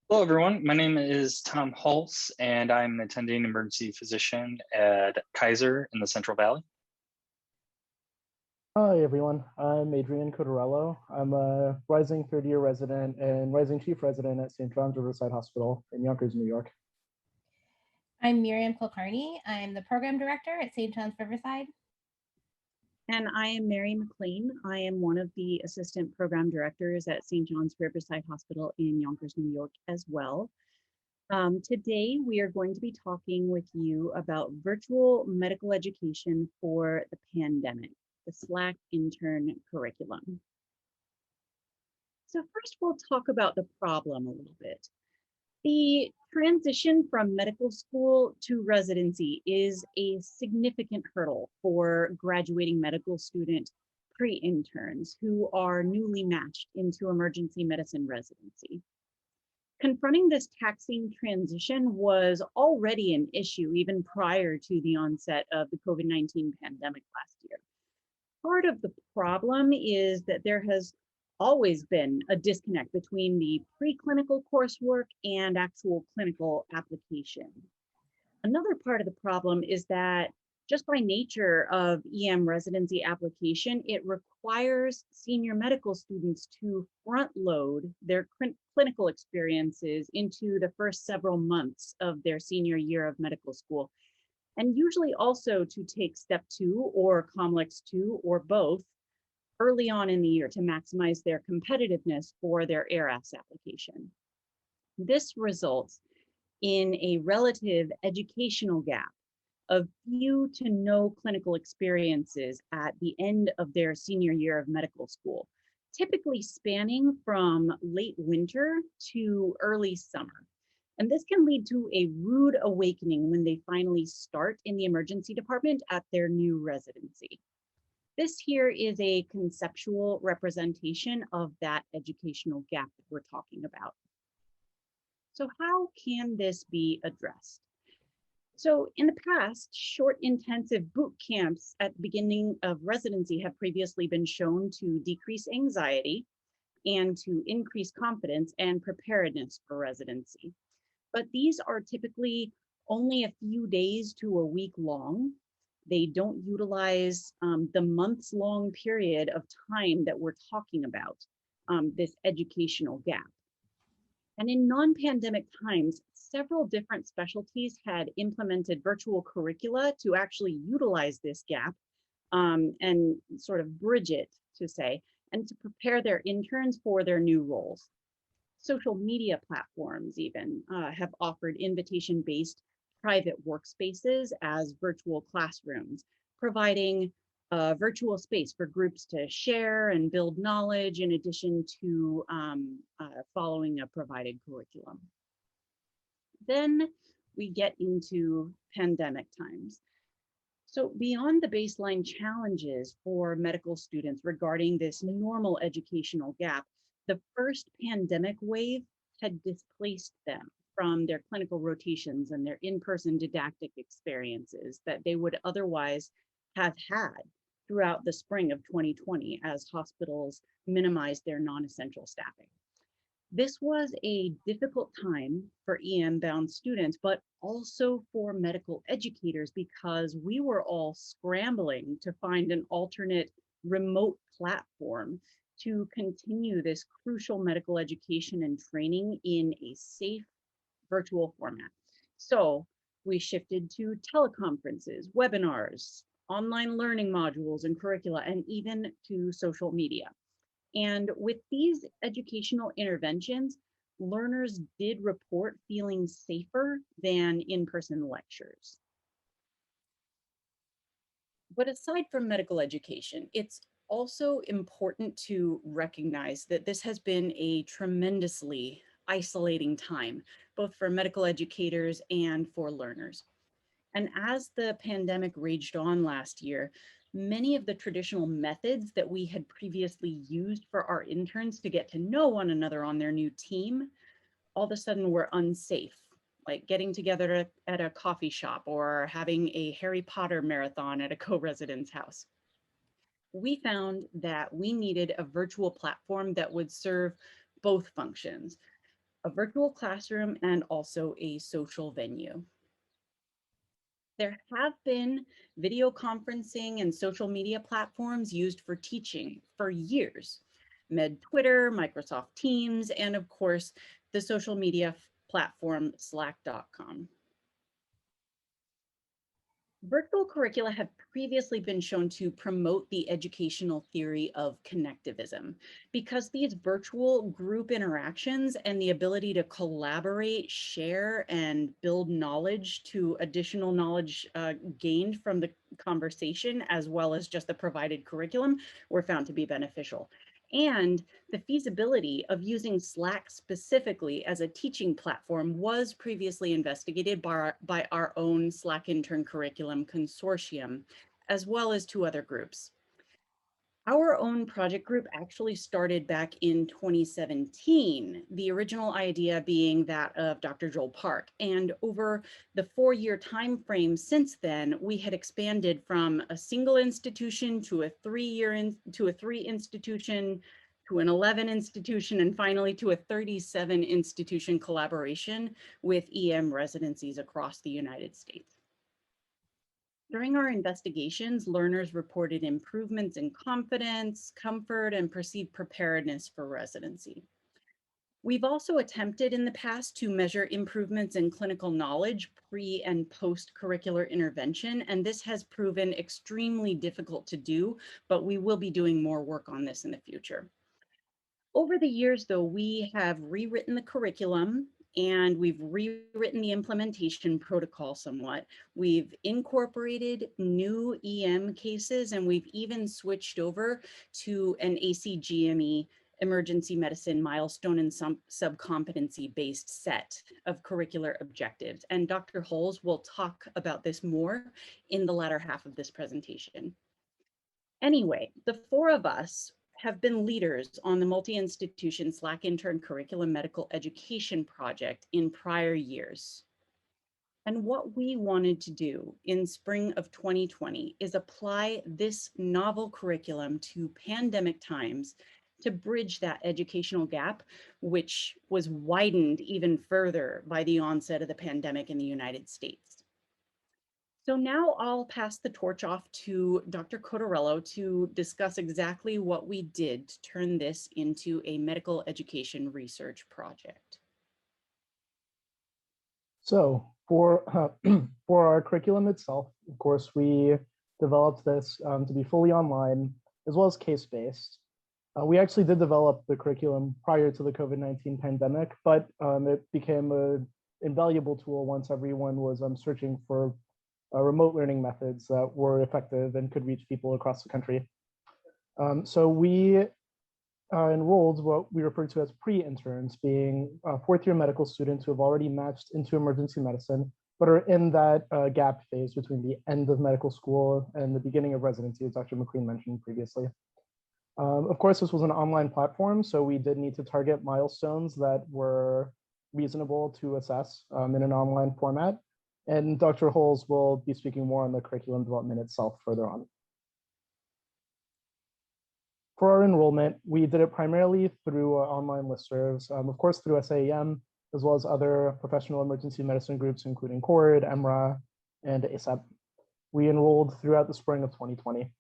Hello, everyone. My name is Tom Hulse, and I'm an attending emergency physician at Kaiser in the Central Valley. Hi, everyone. I'm Adrian Cotarello. I'm a rising third-year resident and rising chief resident at St. John's Riverside Hospital in Yonkers, New York. I'm Miriam Kulkarni. I'm the program director at St. John's Riverside. And I am Mary McLean. I am one of the assistant program directors at St. John's Riverside Hospital in Yonkers, New York as well. Today, we are going to be talking with you about virtual medical education for the pandemic, the Slack Intern Curriculum. So first, we'll talk about the problem a little bit. The transition from medical school to residency is a significant hurdle for graduating medical student pre-interns who are newly matched into emergency medicine residency. Confronting this taxing transition was already an issue even prior to the onset of the COVID-19 pandemic last year. Part of the problem is that there has always been a disconnect between the preclinical coursework and actual clinical application. Another part of the problem is that just by nature of EM residency application, it requires senior medical students to front load their clinical experiences into the first several months of their senior year of medical school, and usually also to take step 2 or COMLEX 2 or both early on in the year to maximize their competitiveness for their ARAS application. This results in a relative educational gap of few to no clinical experiences at the end of their senior year of medical school, typically spanning from late winter to early summer. And this can lead to a rude awakening when they finally start in the emergency department at their new residency. This here is a conceptual representation of that educational gap that we're talking about. So how can this be addressed? So in the past, short intensive boot camps at the beginning of residency have previously been shown to decrease anxiety and to increase confidence and preparedness for residency. But these are typically only a few days to a week long. They don't utilize the months-long period of time that we're talking about, this educational gap. And in non-pandemic times, several different specialties had implemented virtual curricula to actually utilize this gap and sort of bridge it, to say, and to prepare their interns for their new roles. Social media platforms even have offered invitation-based private workspaces as virtual classrooms, providing a virtual space for groups to share and build knowledge in addition to following a provided curriculum. Then we get into pandemic times. So beyond the baseline challenges for medical students regarding this normal educational gap, the first pandemic wave had displaced them from their clinical rotations and their in-person didactic experiences that they would otherwise have had throughout the spring of 2020 as hospitals minimized their non-essential staffing. This was a difficult time for EM-bound students, but also for medical educators because we were all scrambling to find an alternate remote platform to continue this crucial medical education and training in a safe virtual format. So we shifted to teleconferences, webinars, online learning modules and curricula, and even to social media. And with these educational interventions, learners did report feeling safer than in-person lectures. But aside from medical education, it's also important to recognize that this has been a tremendously isolating time, both for medical educators and for learners. And as the pandemic raged on last year, many of the traditional methods that we had previously used for our interns to get to know one another on their new team, all of a sudden were unsafe, like getting together at a coffee shop or having a Harry Potter marathon at a co-resident's house. We found that we needed a virtual platform that would serve both functions. a virtual classroom, and also a social venue. There have been video conferencing and social media platforms used for teaching for years. Twitter, Microsoft Teams, and of course, the social media platform Slack.com. Virtual curricula have previously been shown to promote the educational theory of connectivism because these virtual group interactions and the ability to collaborate, share, and build knowledge to additional knowledge gained from the conversation, as well as just the provided curriculum, were found to be beneficial. And the feasibility of using Slack specifically as a teaching platform was previously investigated by our own Slack Intern Curriculum Consortium, as well as two other groups. Our own project group actually started back in 2017, the original idea being that of Dr. Joel Park. And over the 4-year time frame since then, we had expanded from a single institution to a 3 institution, to an 11 institution, and finally to a 37 institution collaboration with EM residencies across the United States. During our investigations, learners reported improvements in confidence, comfort, and perceived preparedness for residency. We've also attempted in the past to measure improvements in clinical knowledge pre and post-curricular intervention, and this has proven extremely difficult to do, but we will be doing more work on this in the future. Over the years, though, we have rewritten the curriculum and we've rewritten the implementation protocol somewhat. We've incorporated new EM cases, and we've even switched over to an ACGME emergency medicine milestone and subcompetency-based set of curricular objectives. And Dr. Holes will talk about this more in the latter half of this presentation. Anyway, the 4 of us have been leaders on the multi-institution Slack Intern Curriculum Medical Education project in prior years. And what we wanted to do in spring of 2020 is apply this novel curriculum to pandemic times to bridge that educational gap, which was widened even further by the onset of the pandemic in the United States. So now I'll pass the torch off to Dr. Cotarello to discuss exactly what we did to turn this into a medical education research project. So for our curriculum itself, of course, we developed this to be fully online as well as case-based. We actually did develop the curriculum prior to the COVID-19 pandemic, but it became an invaluable tool once everyone was searching for remote learning methods that were effective and could reach people across the country. So we enrolled what we refer to as pre-interns, being 4th-year medical students who have already matched into emergency medicine, but are in that gap phase between the end of medical school and the beginning of residency, as Dr. McQueen mentioned previously. Of course, this was an online platform, so we did need to target milestones that were reasonable to assess in an online format. And Dr. Holes will be speaking more on the curriculum development itself further on. For our enrollment, we did it primarily through online listservs, of course through SAEM, as well as other professional emergency medicine groups, including CORD, EMRA, and ASAP. We enrolled throughout the spring of 2020.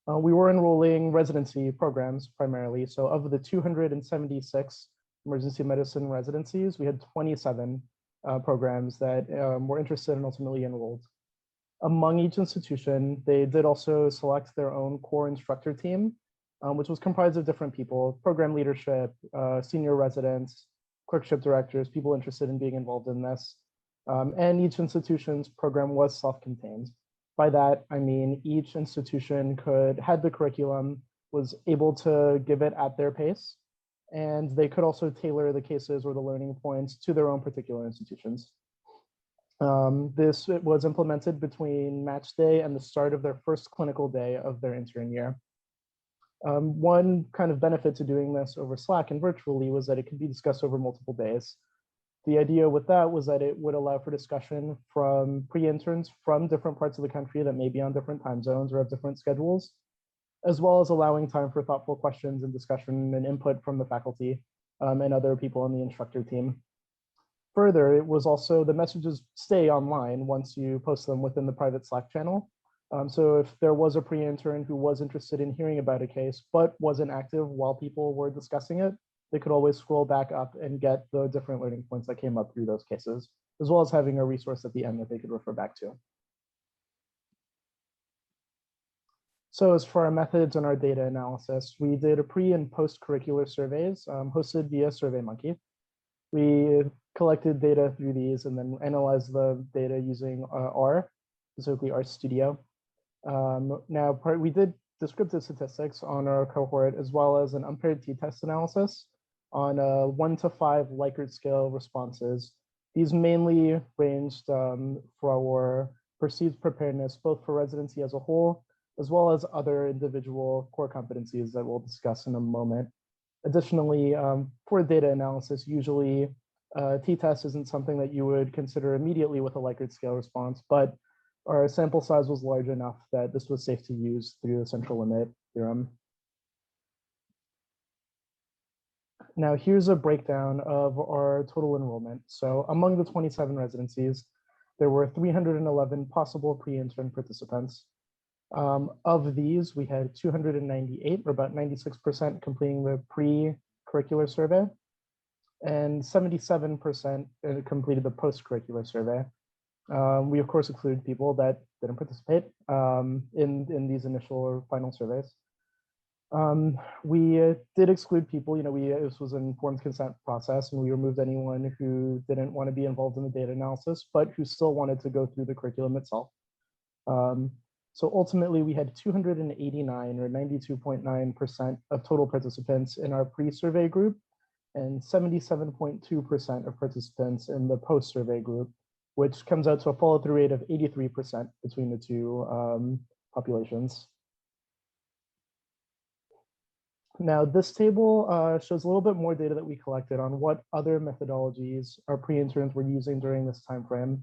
We were enrolling residency programs primarily. So of the 276 emergency medicine residencies, we had 27 programs that were interested and ultimately enrolled. Among each institution, they did also select their own core instructor team, which was comprised of different people: program leadership, senior residents, clerkship directors, people interested in being involved in this. And each institution's program was self-contained. By that, I mean each institution had the curriculum, was able to give it at their pace, and they could also tailor the cases or the learning points to their own particular institutions. This was implemented between match day and the start of their first clinical day of their intern year. One kind of benefit to doing this over Slack and virtually was that it could be discussed over multiple days. The idea with that was that it would allow for discussion from pre-interns from different parts of the country that may be on different time zones or have different schedules. as well as allowing time for thoughtful questions and discussion and input from the faculty and other people on the instructor team. Further, it was also the messages stay online once you post them within the private Slack channel. So if there was a pre-intern who was interested in hearing about a case, but wasn't active while people were discussing it, they could always scroll back up and get the different learning points that came up through those cases, as well as having a resource at the end that they could refer back to. So as for our methods and our data analysis, we did a pre and post curricular surveys hosted via SurveyMonkey. We collected data through these and then analyzed the data using R, specifically RStudio. We did descriptive statistics on our cohort, as well as an unpaired t-test analysis on a 1 to 5 Likert scale responses. These mainly ranged for our perceived preparedness, both for residency as a whole, as well as other individual core competencies that we'll discuss in a moment. Additionally, for data analysis, usually t-test isn't something that you would consider immediately with a Likert scale response, but our sample size was large enough that this was safe to use through the central limit theorem. Now here's a breakdown of our total enrollment. So among the 27 residencies, there were 311 possible pre-intern participants. Of these, we had 298, or about 96% completing the pre-curricular survey, and 77% completed the post-curricular survey. We of course excluded people that didn't participate in these initial or final surveys. We did exclude people, this was an informed consent process, and we removed anyone who didn't want to be involved in the data analysis, but who still wanted to go through the curriculum itself. So ultimately, we had 289 or 92.9% of total participants in our pre-survey group and 77.2% of participants in the post-survey group, which comes out to a follow-through rate of 83% between the two populations. Now, this table shows a little bit more data that we collected on what other methodologies our pre-interns were using during this time frame.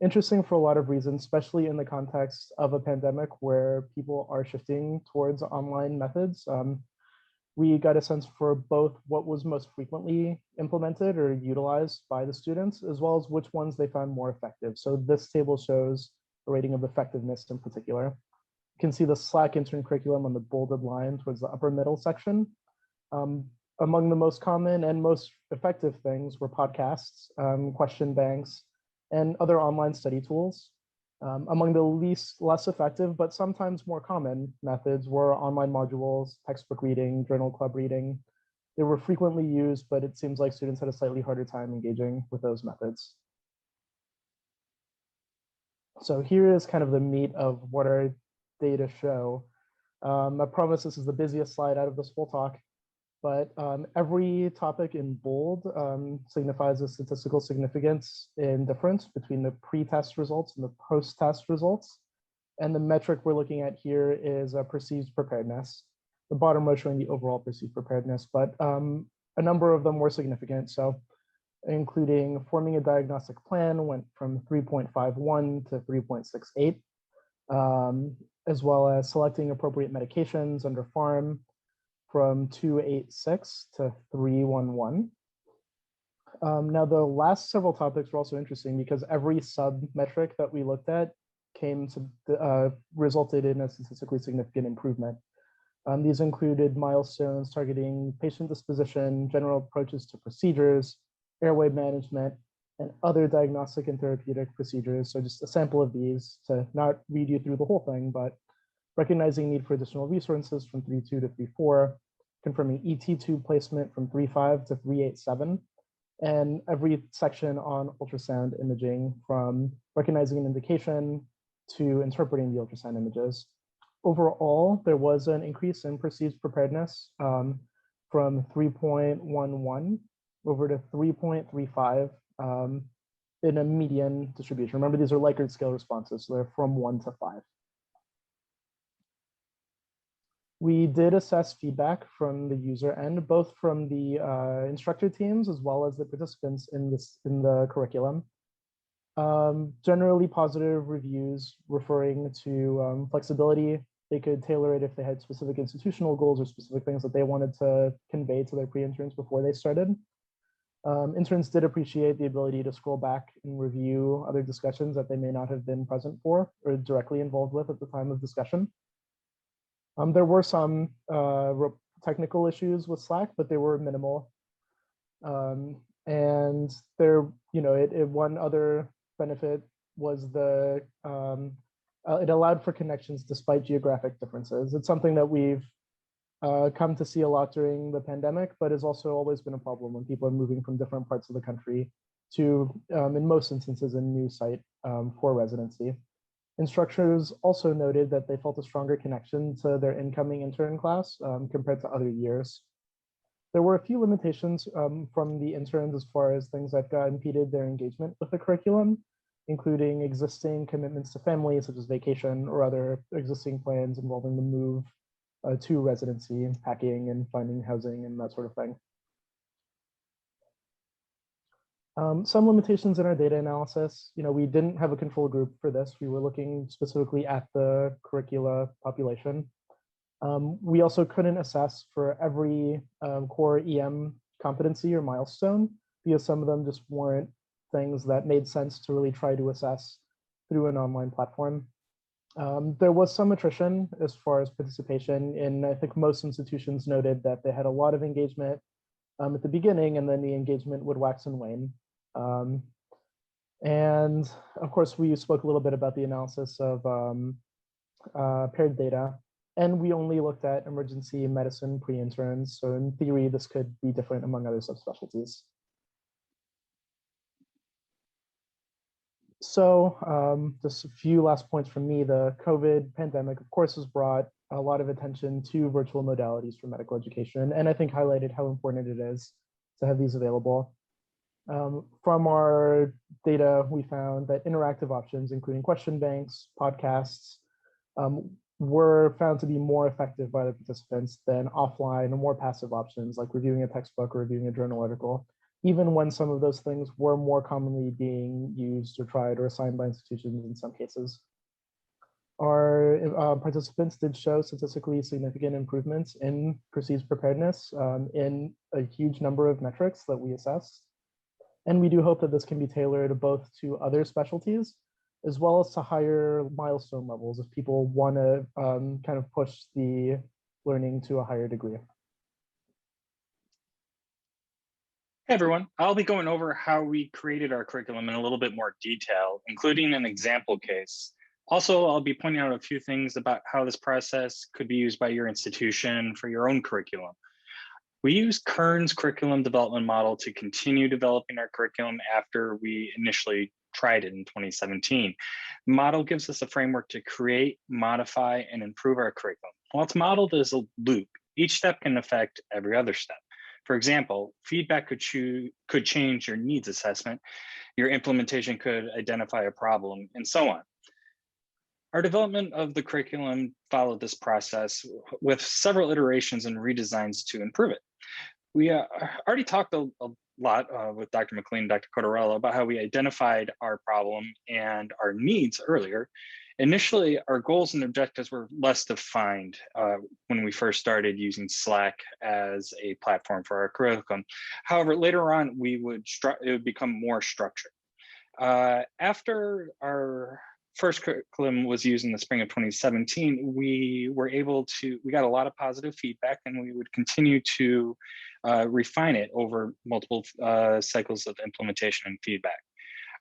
Interesting for a lot of reasons, especially in the context of a pandemic where people are shifting towards online methods. We got a sense for both what was most frequently implemented or utilized by the students, as well as which ones they found more effective. So this table shows a rating of effectiveness in particular. You can see the Slack Intern Curriculum on the bolded line towards the upper middle section. Among the most common and most effective things were podcasts, question banks, and other online study tools. Among the less effective, but sometimes more common methods were online modules, textbook reading, journal club reading. They were frequently used, but it seems like students had a slightly harder time engaging with those methods. So here is kind of the meat of what our data show. I promise this is the busiest slide out of this whole talk, but every topic in bold signifies a statistical significance in difference between the pre-test results and the post-test results. And the metric we're looking at here is perceived preparedness. The bottom row showing the overall perceived preparedness, but a number of them were significant. So including forming a diagnostic plan went from 3.51 to 3.68, as well as selecting appropriate medications under PHARM from 286 to 311. Now, the last several topics were also interesting because every sub-metric that we looked at resulted in a statistically significant improvement. These included milestones targeting patient disposition, general approaches to procedures, airway management, and other diagnostic and therapeutic procedures. So just a sample of these to not read you through the whole thing, but recognizing need for additional resources from 3.2 to 3.4, confirming ET tube placement from 3.5 to 3.87, and every section on ultrasound imaging from recognizing an indication to interpreting the ultrasound images. Overall, there was an increase in perceived preparedness from 3.11 over to 3.35 in a median distribution. Remember, these are Likert scale responses, so they're from 1 to 5. We did assess feedback from the user end, both from the instructor teams as well as the participants in the curriculum. Generally positive reviews referring to flexibility, They could tailor it if they had specific institutional goals or specific things that they wanted to convey to their pre-interns before they started. Interns did appreciate the ability to scroll back and review other discussions that they may not have been present for or directly involved with at the time of discussion. There were some technical issues with Slack, but they were minimal. And there, one other benefit was it allowed for connections despite geographic differences. It's something that we've come to see a lot during the pandemic, but has also always been a problem when people are moving from different parts of the country to, in most instances, a new site for residency. Instructors also noted that they felt a stronger connection to their incoming intern class compared to other years. There were a few limitations from the interns as far as things that impeded their engagement with the curriculum, including existing commitments to family, such as vacation or other existing plans involving the move to residency, packing and finding housing and that sort of thing. Some limitations in our data analysis. We didn't have a control group for this. We were looking specifically at the curricula population. We also couldn't assess for every core EM competency or milestone because some of them just weren't things that made sense to really try to assess through an online platform. There was some attrition as far as participation, and I think most institutions noted that they had a lot of engagement at the beginning, and then the engagement would wax and wane. And of course, we spoke a little bit about the analysis of paired data, and we only looked at emergency medicine pre-interns. So in theory, this could be different among other subspecialties. So just a few last points from me. The COVID pandemic, of course, has brought a lot of attention to virtual modalities for medical education, and I think highlighted how important it is to have these available. From our data, we found that interactive options, including question banks, podcasts, were found to be more effective by the participants than offline or more passive options like reviewing a textbook or reviewing a journal article, even when some of those things were more commonly being used or tried or assigned by institutions in some cases. Our participants did show statistically significant improvements in perceived preparedness in a huge number of metrics that we assessed. And we do hope that this can be tailored both to other specialties as well as to higher milestone levels if people want to kind of push the learning to a higher degree. Hey everyone, I'll be going over how we created our curriculum in a little bit more detail, including an example case. Also, I'll be pointing out a few things about how this process could be used by your institution for your own curriculum. We use Kern's curriculum development model to continue developing our curriculum after we initially tried it in 2017. The model gives us a framework to create, modify, and improve our curriculum. While it's modeled as a loop, each step can affect every other step. For example, feedback could change your needs assessment, your implementation could identify a problem, and so on. Our development of the curriculum followed this process with several iterations and redesigns to improve it. We already talked a lot with Dr. McLean and Dr. Cotarello about how we identified our problem and our needs earlier. Initially, our goals and objectives were less defined when we first started using Slack as a platform for our curriculum. However, later on, it would become more structured. After our first curriculum was used in the spring of 2017, we got a lot of positive feedback, and we would continue to refine it over multiple cycles of implementation and feedback.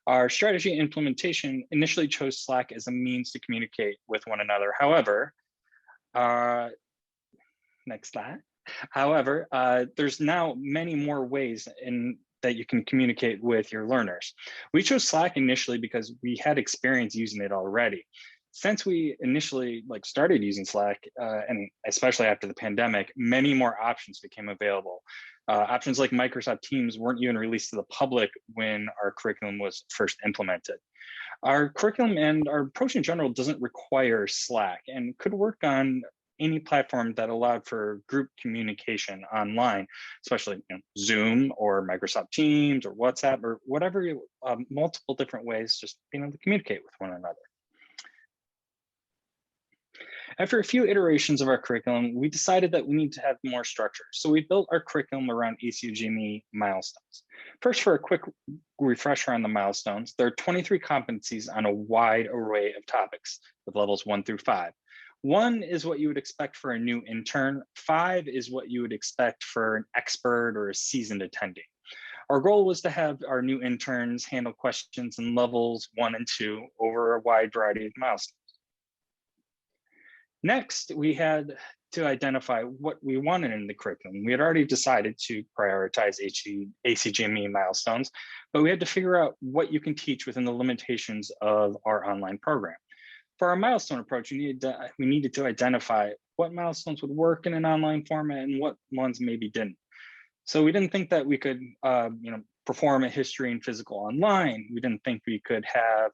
Our strategy implementation initially chose Slack as a means to communicate with one another. However, next slide. However, there's now many more ways that you can communicate with your learners. We chose Slack initially because we had experience using it already. Since we initially started using Slack, and especially after the pandemic, many more options became available. Options like Microsoft Teams weren't even released to the public when our curriculum was first implemented. Our curriculum and our approach in general doesn't require Slack and could work on any platform that allowed for group communication online, especially Zoom or Microsoft Teams or WhatsApp or whatever, multiple different ways just being able to communicate with one another. After a few iterations of our curriculum, we decided that we need to have more structure. So we built our curriculum around ACGME milestones. First, for a quick refresher on the milestones, there are 23 competencies on a wide array of topics with levels 1 through 5. 1 is what you would expect for a new intern. 5 is what you would expect for an expert or a seasoned attendee. Our goal was to have our new interns handle questions in levels 1 and 2 over a wide variety of milestones. Next, we had to identify what we wanted in the curriculum. We had already decided to prioritize ACGME milestones, but we had to figure out what you can teach within the limitations of our online program. For our milestone approach, we needed to identify what milestones would work in an online format and what ones maybe didn't. So we didn't think that we could perform a history and physical online. We didn't think we could have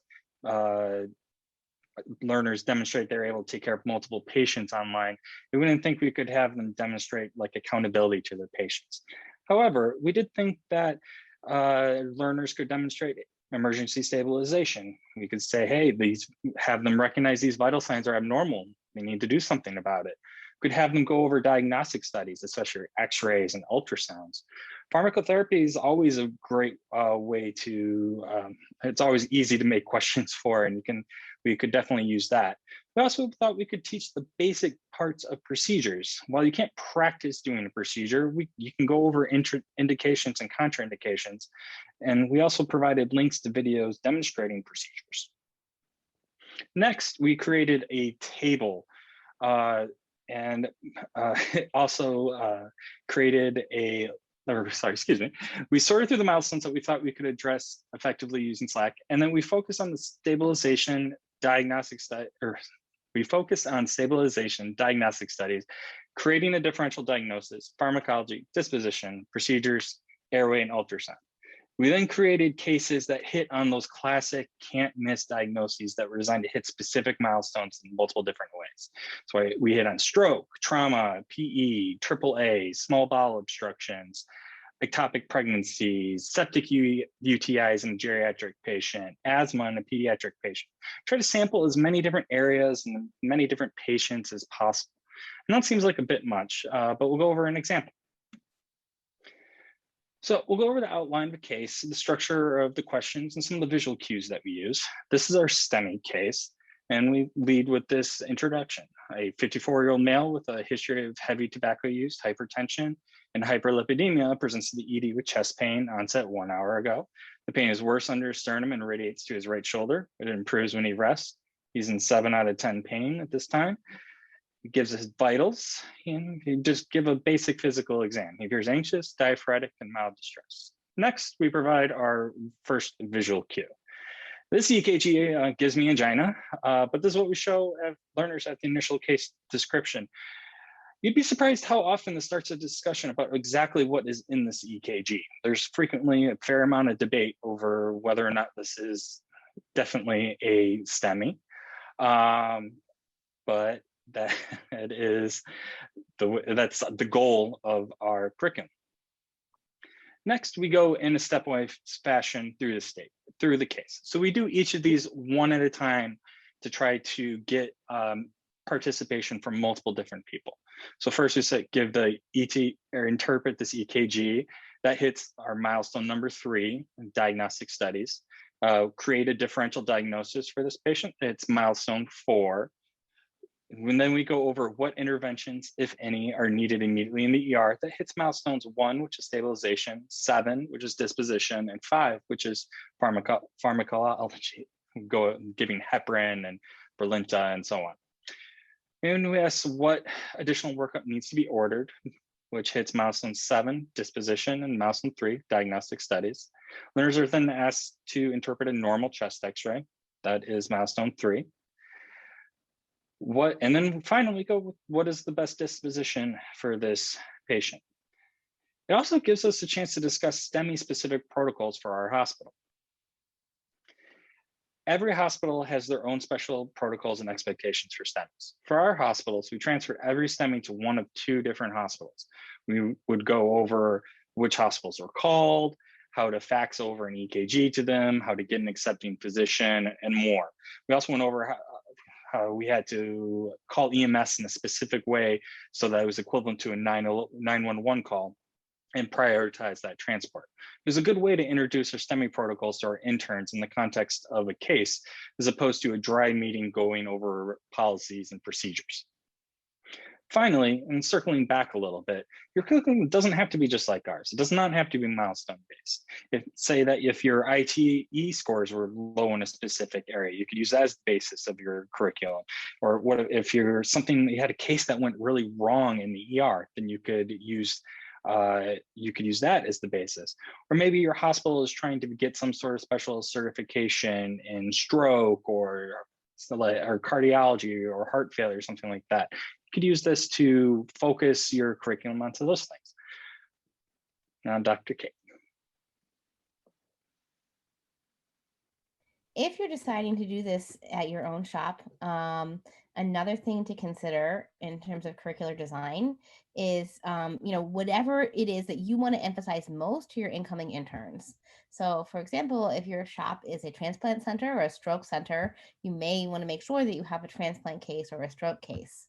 learners demonstrate they're able to take care of multiple patients online. We didn't think we could have them demonstrate like accountability to their patients. However, we did think that learners could demonstrate emergency stabilization. We could say, hey, have them recognize these vital signs are abnormal. They need to do something about it. We could have them go over diagnostic studies, especially x-rays and ultrasounds. Pharmacotherapy is always a great way to, it's always easy to make questions for, and we could definitely use that. We also thought we could teach the basic parts of procedures. While you can't practice doing a procedure, you can go over indications and contraindications. And we also provided links to videos demonstrating procedures. Next, we created a table and also created we sorted through the milestones that we thought we could address effectively using Slack. And then we focused on the stabilization diagnostic studies, creating a differential diagnosis, pharmacology, disposition, procedures, airway, and ultrasound. We then created cases that hit on those classic can't miss diagnoses that were designed to hit specific milestones in multiple different ways. So we hit on stroke, trauma, PE, AAA, small bowel obstructions, ectopic pregnancies, septic UTIs in a geriatric patient, asthma in a pediatric patient. Try to sample as many different areas and many different patients as possible. And that seems like a bit much, but we'll go over an example. So we'll go over the outline of the case, the structure of the questions, and some of the visual cues that we use. This is our STEMI case, and we lead with this introduction. A 54-year-old male with a history of heavy tobacco use, hypertension, and hyperlipidemia presents to the ED with chest pain, onset 1 hour ago. The pain is worse under his sternum and radiates to his right shoulder. It improves when he rests. He's in 7 out of 10 pain at this time. He gives his vitals, and he just give a basic physical exam. He appears anxious, diaphoretic, and mild distress. Next, we provide our first visual cue. This EKG gives me angina, but this is what we show learners at the initial case description. You'd be surprised how often this starts a discussion about exactly what is in this EKG. There's frequently a fair amount of debate over whether or not this is definitely a STEMI, but that's the goal of our curriculum. Next, we go in a stepwise fashion through the case. So we do each of these one at a time to try to get participation from multiple different people. So first we say give the interpret this EKG. That hits our milestone number 3, diagnostic studies. Create a differential diagnosis for this patient. It's milestone 4. And then we go over what interventions, if any, are needed immediately in the ER. That hits milestones 1, which is stabilization, 7, which is disposition, and 5, which is pharmacology, giving heparin and Brilinta and so on. And we ask what additional workup needs to be ordered, which hits milestone 7, disposition, and milestone 3, diagnostic studies. Learners are then asked to interpret a normal chest x-ray. That is milestone 3. And then finally we go with what is the best disposition for this patient. It also gives us a chance to discuss STEMI specific protocols for our hospital. Every hospital has their own special protocols and expectations for STEMIs. For our hospitals, we transferred every STEMI to one of 2 different hospitals. We would go over which hospitals are called, how to fax over an EKG to them, how to get an accepting physician, and more. We also went over how we had to call EMS in a specific way so that it was equivalent to a 911 call and prioritize that transport. It was a good way to introduce our STEMI protocols to our interns in the context of a case, as opposed to a dry meeting going over policies and procedures. Finally, and circling back a little bit, your curriculum doesn't have to be just like ours. It does not have to be milestone-based. Say that if your ITE scores were low in a specific area, you could use that as the basis of your curriculum. Or what if you had a case that went really wrong in the ER, then you could use that as the basis. Or maybe your hospital is trying to get some sort of special certification in stroke or cardiology or heart failure or something like that. You could use this to focus your curriculum onto those things. Now, Dr. Kate. If you're deciding to do this at your own shop, another thing to consider in terms of curricular design is, whatever it is that you want to emphasize most to your incoming interns. So for example, if your shop is a transplant center or a stroke center, you may want to make sure that you have a transplant case or a stroke case.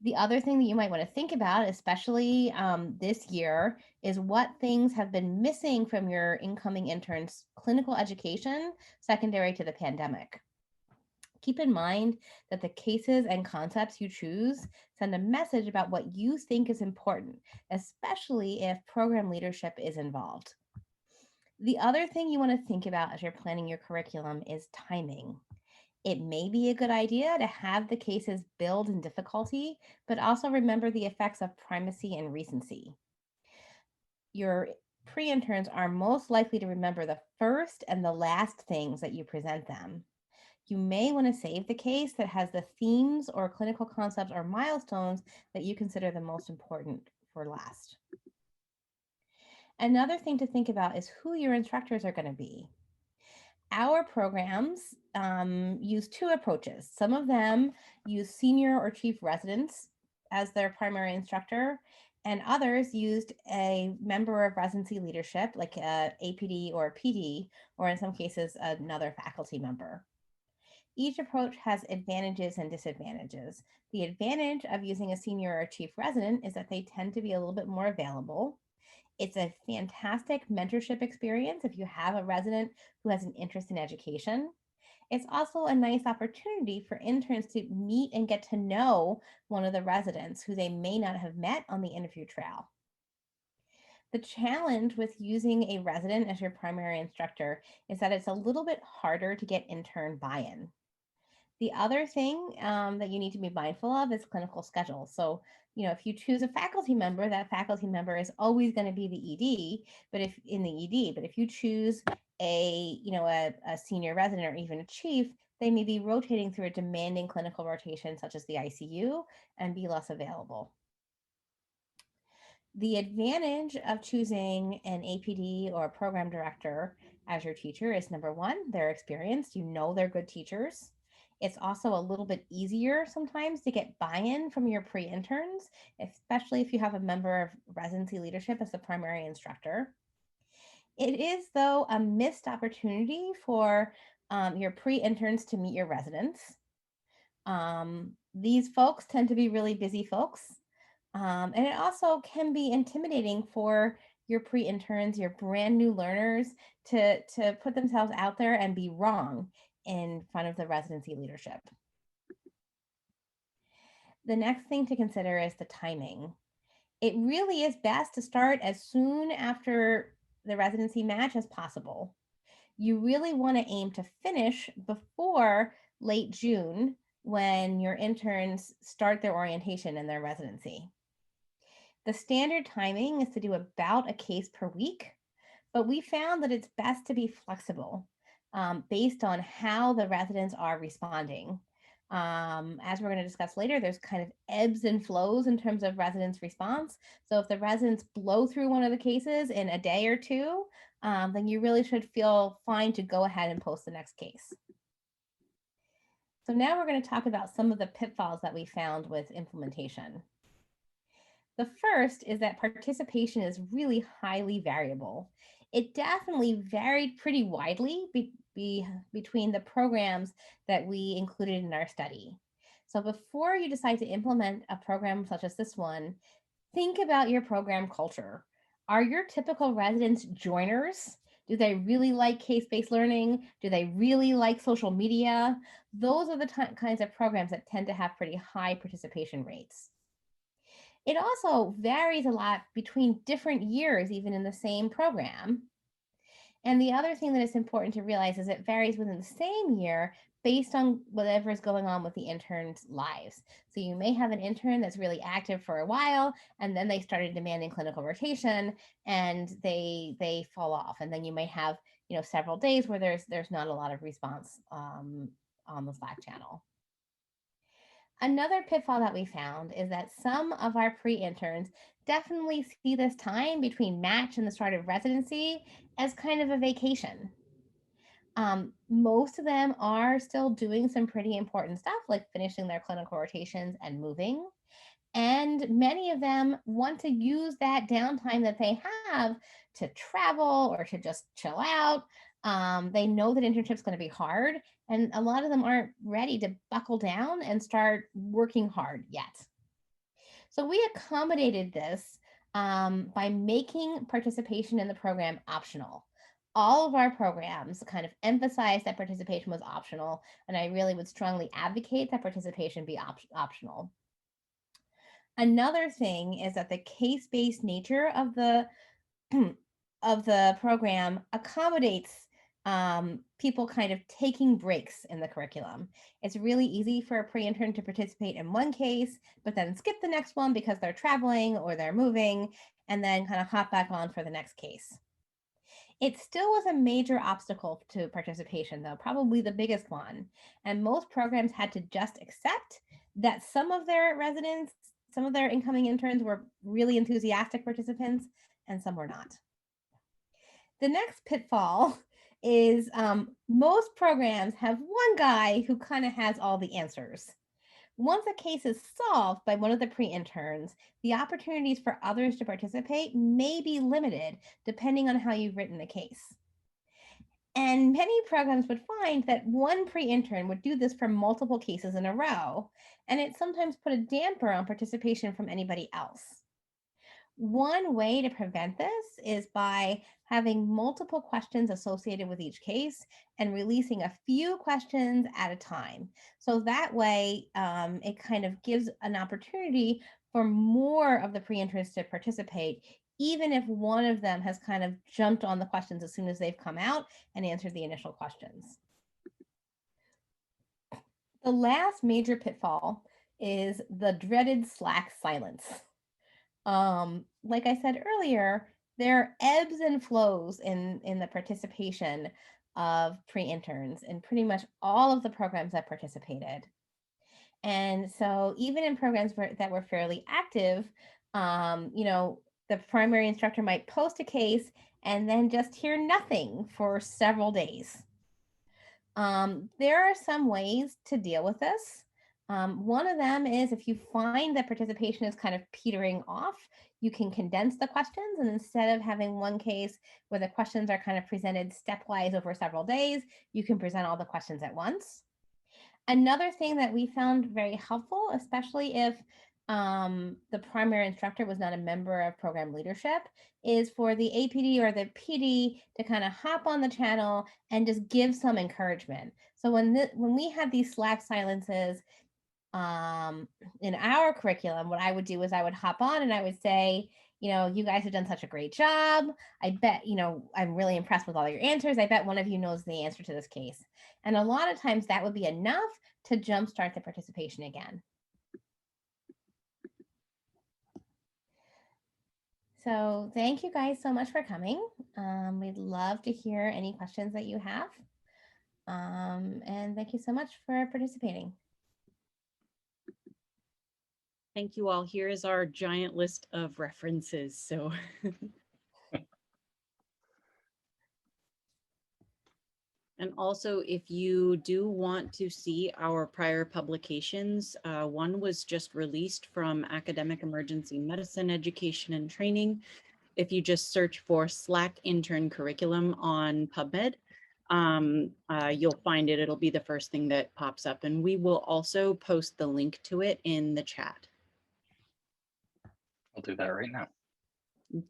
The other thing that you might want to think about, especially this year, is what things have been missing from your incoming interns' clinical education secondary to the pandemic. Keep in mind that the cases and concepts you choose send a message about what you think is important, especially if program leadership is involved. The other thing you want to think about as you're planning your curriculum is timing. It may be a good idea to have the cases build in difficulty, but also remember the effects of primacy and recency. Your pre-interns are most likely to remember the first and the last things that you present them. You may want to save the case that has the themes or clinical concepts or milestones that you consider the most important for last. Another thing to think about is who your instructors are going to be. Our programs use two approaches. Some of them use senior or chief residents as their primary instructor, and others used a member of residency leadership, like a APD or a PD, or in some cases, another faculty member. Each approach has advantages and disadvantages. The advantage of using a senior or chief resident is that they tend to be a little bit more available. It's a fantastic mentorship experience if you have a resident who has an interest in education. It's also a nice opportunity for interns to meet and get to know one of the residents who they may not have met on the interview trail. The challenge with using a resident as your primary instructor is that it's a little bit harder to get intern buy-in. The other thing that you need to be mindful of is clinical schedule. So, if you choose a faculty member, that faculty member is always going to be the ED, but if you choose a senior resident or even a chief, they may be rotating through a demanding clinical rotation such as the ICU and be less available. The advantage of choosing an APD or a program director as your teacher is, number one, they're experienced. They're good teachers. It's also a little bit easier sometimes to get buy-in from your pre-interns, especially if you have a member of residency leadership as the primary instructor. It is, though, a missed opportunity for your pre-interns to meet your residents. These folks tend to be really busy folks. And it also can be intimidating for your pre-interns, your brand new learners, to put themselves out there and be wrong in front of the residency leadership. The next thing to consider is the timing. It really is best to start as soon after the residency match as possible. You really want to aim to finish before late June when your interns start their orientation in their residency. The standard timing is to do about a case per week, but we found that it's best to be flexible based on how the residents are responding. As we're going to discuss later, there's kind of ebbs and flows in terms of residents' response. So if the residents blow through one of the cases in a day or two, then you really should feel fine to go ahead and post the next case. So now we're going to talk about some of the pitfalls that we found with implementation. The first is that participation is really highly variable. It definitely varied pretty widely between the programs that we included in our study. So before you decide to implement a program such as this one, think about your program culture. Are your typical residents joiners? Do they really like case-based learning? Do they really like social media? Those are the kinds of programs that tend to have pretty high participation rates. It also varies a lot between different years, even in the same program. And the other thing that is important to realize is it varies within the same year based on whatever is going on with the interns' lives. So you may have an intern that's really active for a while, and then they started demanding clinical rotation, and they fall off. And then you may have, you know, several days where there's not a lot of response on the Slack channel. Another pitfall that we found is that some of our pre-interns definitely see this time between match and the start of residency as kind of a vacation. Most of them are still doing some pretty important stuff like finishing their clinical rotations and moving. And many of them want to use that downtime that they have to travel or to just chill out. They know that internship is going to be hard, and a lot of them aren't ready to buckle down and start working hard yet. So we accommodated this by making participation in the program optional. All of our programs kind of emphasize that participation was optional, and I really would strongly advocate that participation be optional. Another thing is that the case-based nature of the program accommodates people kind of taking breaks in the curriculum. It's really easy for a pre-intern to participate in one case, but then skip the next one because they're traveling or they're moving, and then kind of hop back on for the next case. It still was a major obstacle to participation, though, probably the biggest one. And most programs had to just accept that some of their residents, some of their incoming interns were really enthusiastic participants, and some were not. The next pitfall is most programs have one guy who kind of has all the answers. Once a case is solved by one of the pre-interns, the opportunities for others to participate may be limited depending on how you've written the case. And many programs would find that one pre-intern would do this for multiple cases in a row, and it sometimes put a damper on participation from anybody else. One way to prevent this is by having multiple questions associated with each case and releasing a few questions at a time. So that way, it kind of gives an opportunity for more of the pre-interns to participate, even if one of them has kind of jumped on the questions as soon as they've come out and answered the initial questions. The last major pitfall is the dreaded Slack silence. Like I said earlier, there are ebbs and flows in the participation of pre-interns in pretty much all of the programs that participated. And so even in programs that were fairly active, you know, the primary instructor might post a case and then just hear nothing for several days. There are some ways to deal with this. One of them is if you find that participation is kind of petering off, you can condense the questions, and instead of having one case where the questions are kind of presented stepwise over several days, you can present all the questions at once. Another thing that we found very helpful, especially if the primary instructor was not a member of program leadership, is for the APD or the PD to kind of hop on the channel and just give some encouragement. So when we had these Slack silences in our curriculum, what I would do is I would hop on and I would say, you know, you guys have done such a great job. I bet, you know, I'm really impressed with all your answers. I bet one of you knows the answer to this case. And a lot of times that would be enough to jumpstart the participation again. So thank you guys so much for coming. We'd love to hear any questions that you have. And thank you so much for participating. Thank you all. Here is our giant list of references. So and also, if you do want to see our prior publications, one was just released from Academic Emergency Medicine Education and Training. If you just search for Slack Intern Curriculum on PubMed, you'll find it. It'll be the first thing that pops up, and we will also post the link to it in the chat. I'll do that right now.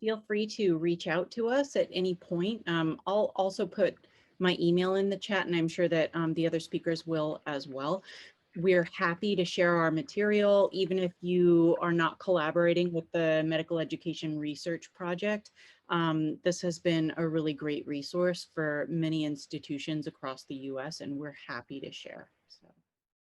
Feel free to reach out to us at any point. I'll also put my email in the chat, and I'm sure that the other speakers will as well. We're happy to share our material, even if you are not collaborating with the Medical Education Research Project. This has been a really great resource for many institutions across the US, and we're happy to share.